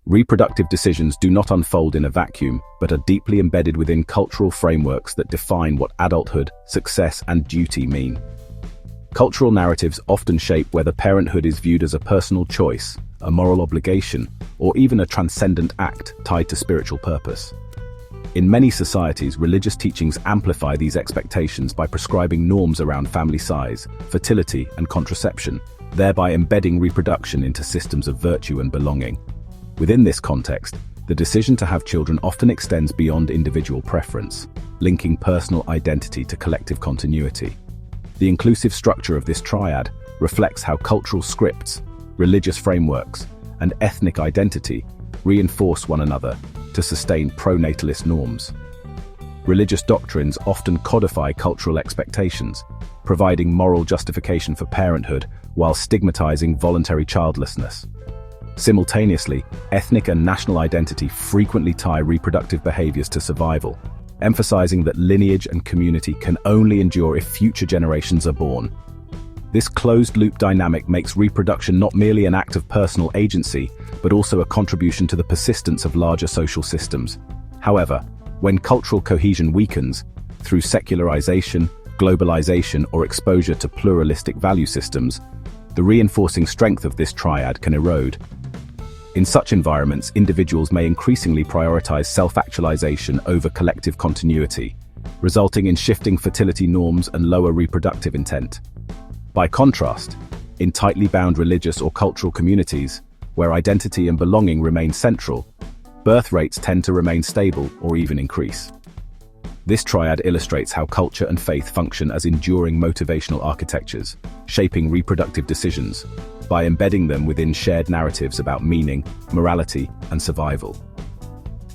Reproductive decisions do not unfold in a vacuum, but are deeply embedded within cultural frameworks that define what adulthood, success, and duty mean. Cultural narratives often shape whether parenthood is viewed as a personal choice, a moral obligation, or even a transcendent act tied to spiritual purpose. In many societies, religious teachings amplify these expectations by prescribing norms around family size, fertility, and contraception, thereby embedding reproduction into systems of virtue and belonging. Within this context, the decision to have children often extends beyond individual preference, linking personal identity to collective continuity. The inclusive structure of this triad reflects how cultural scripts, religious frameworks, and ethnic identity reinforce one another to sustain pronatalist norms. Religious doctrines often codify cultural expectations, providing moral justification for parenthood while stigmatizing voluntary childlessness. Simultaneously, ethnic and national identity frequently tie reproductive behaviors to survival, emphasizing that lineage and community can only endure if future generations are born. This closed-loop dynamic makes reproduction not merely an act of personal agency, but also a contribution to the persistence of larger social systems. However, when cultural cohesion weakens, through secularization, globalization, or exposure to pluralistic value systems, the reinforcing strength of this triad can erode. In such environments, individuals may increasingly prioritize self-actualization over collective continuity, resulting in shifting fertility norms and lower reproductive intent. By contrast, in tightly bound religious or cultural communities, where identity and belonging remain central, birth rates tend to remain stable or even increase. This triad illustrates how culture and faith function as enduring motivational architectures, shaping reproductive decisions by embedding them within shared narratives about meaning, morality, and survival.